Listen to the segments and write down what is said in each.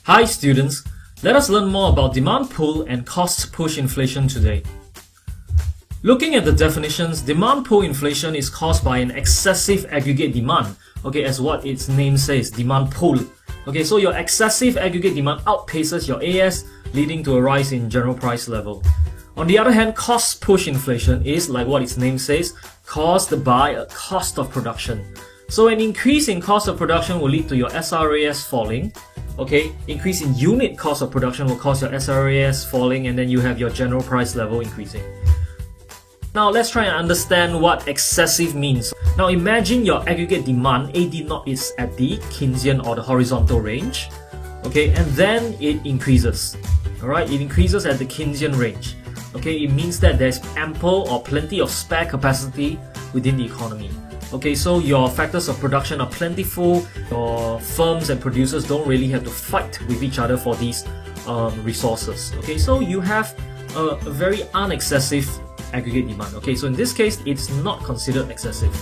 Hi students, let us learn more about demand pull and cost push inflation today. Looking at the definitions, demand pull inflation is caused by an excessive aggregate demand, as what its name says, demand pull. So your excessive aggregate demand outpaces your AS, leading to a rise in general price level. On the other hand, cost push inflation is, like what its name says, caused by a cost of production. So an increase in cost of production will lead to your SRAS falling. Increase in unit cost of production will cause your SRAS falling, and then you have your general price level increasing. Now let's try and understand what excessive means. Now imagine your aggregate demand, AD0 is at the Keynesian or the horizontal range, and then it increases. It increases at the Keynesian range. It means that there's ample or plenty of spare capacity within the economy. So your factors of production are plentiful, your firms and producers don't really have to fight with each other for these resources. So you have a very unexcessive aggregate demand. So in this case, it's not considered excessive.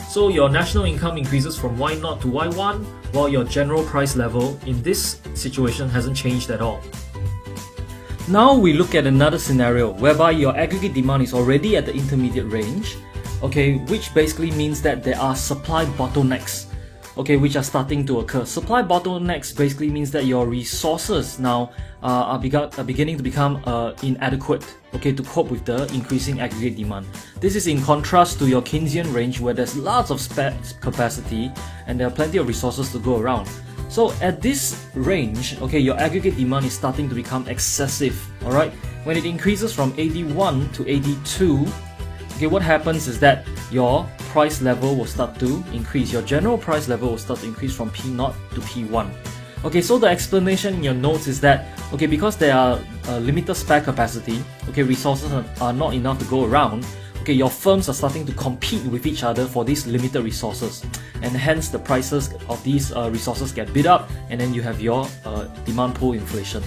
So your national income increases from Y0 to Y1, while your general price level in this situation hasn't changed at all. Now we look at another scenario whereby your aggregate demand is already at the intermediate range, which basically means that there are supply bottlenecks, which are starting to occur. Supply bottlenecks basically means that your resources now are beginning to become inadequate, to cope with the increasing aggregate demand. This is in contrast to your Keynesian range where there's lots of spare capacity and there are plenty of resources to go around. So at this range, your aggregate demand is starting to become excessive, When it increases from AD1 to AD2, what happens is that your price level will start to increase. Your general price level will start to increase from P0 to P1. So the explanation in your notes is that, because there are limited spare capacity, resources are not enough to go around, your firms are starting to compete with each other for these limited resources, and hence the prices of these resources get bid up, and then you have your demand pull inflation.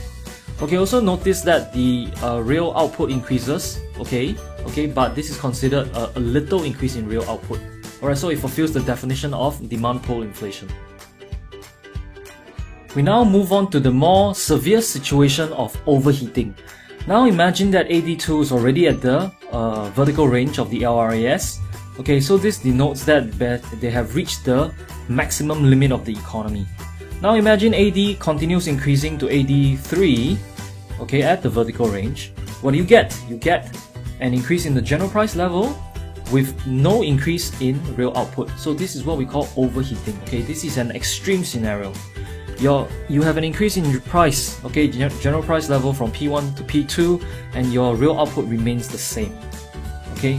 Also notice that the real output increases, but this is considered a little increase in real output. So it fulfills the definition of demand pull inflation. We now move on to the more severe situation of overheating. Now imagine that AD2 is already at the vertical range of the LRAS. So this denotes that they have reached the maximum limit of the economy. Now imagine AD continues increasing to AD3, at the vertical range. What do you get? You get an increase in the general price level with no increase in real output. So this is what we call overheating. This is an extreme scenario. You have an increase in price, general price level from P1 to P2, and your real output remains the same.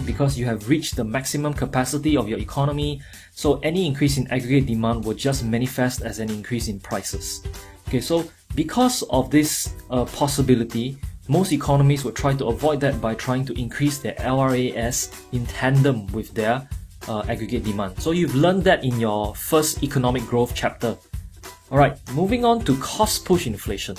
Because you have reached the maximum capacity of your economy, so any increase in aggregate demand will just manifest as an increase in prices. So because of this possibility, most economies would try to avoid that by trying to increase their LRAS in tandem with their aggregate demand. So you've learned that in your first economic growth chapter. Alright, moving on to cost push inflation.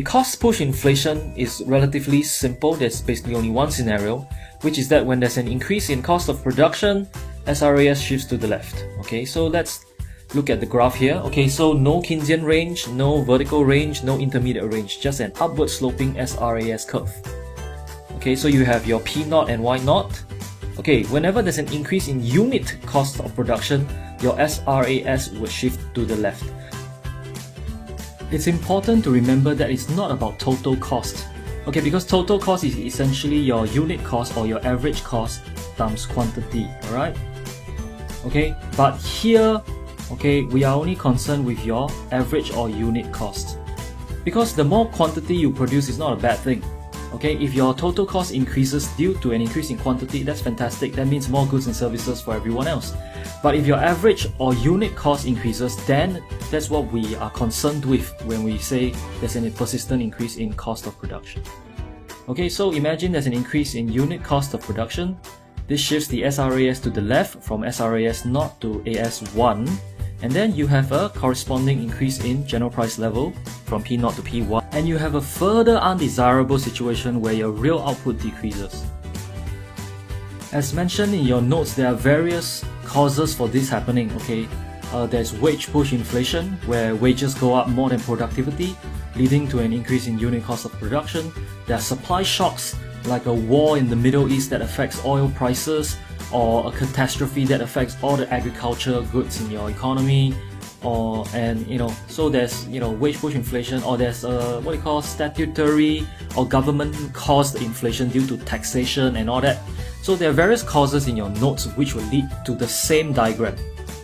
Cost push inflation is relatively simple. There's basically only one scenario, which is that when there's an increase in cost of production, SRAS shifts to the left. So let's look at the graph here. So no Keynesian range, no vertical range, no intermediate range, just an upward sloping SRAS curve. So you have your P0 and Y0. Whenever there's an increase in unit cost of production, your SRAS will shift to the left. It's important to remember that it's not about total cost. Because total cost is essentially your unit cost or your average cost times quantity, But here, we are only concerned with your average or unit cost. Because the more quantity you produce is not a bad thing. If your total cost increases due to an increase in quantity, that's fantastic. That means more goods and services for everyone else. But if your average or unit cost increases, then that's what we are concerned with when we say there's a persistent increase in cost of production. So imagine there's an increase in unit cost of production. This shifts the SRAS to the left from SRAS 0 to AS1, and then you have a corresponding increase in general price level from P0 to P1, and you have a further undesirable situation where your real output decreases. As mentioned in your notes, there are various causes for this happening, There's wage push inflation, where wages go up more than productivity, leading to an increase in unit cost of production. There are supply shocks, like a war in the Middle East that affects oil prices, or a catastrophe that affects all the agriculture goods in your economy, so there's wage push inflation, or there's what you call statutory or government caused inflation due to taxation and all that. So there are various causes in your notes which will lead to the same diagram.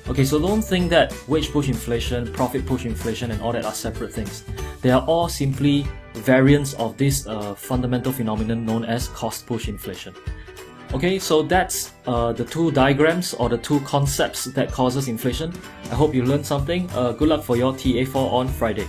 Okay, so don't think that wage push inflation, profit push inflation and all that are separate things. They are all simply variants of this fundamental phenomenon known as cost push inflation. Okay, so that's the two diagrams or the two concepts that causes inflation. I hope you learned something. Good luck for your TA4 on Friday.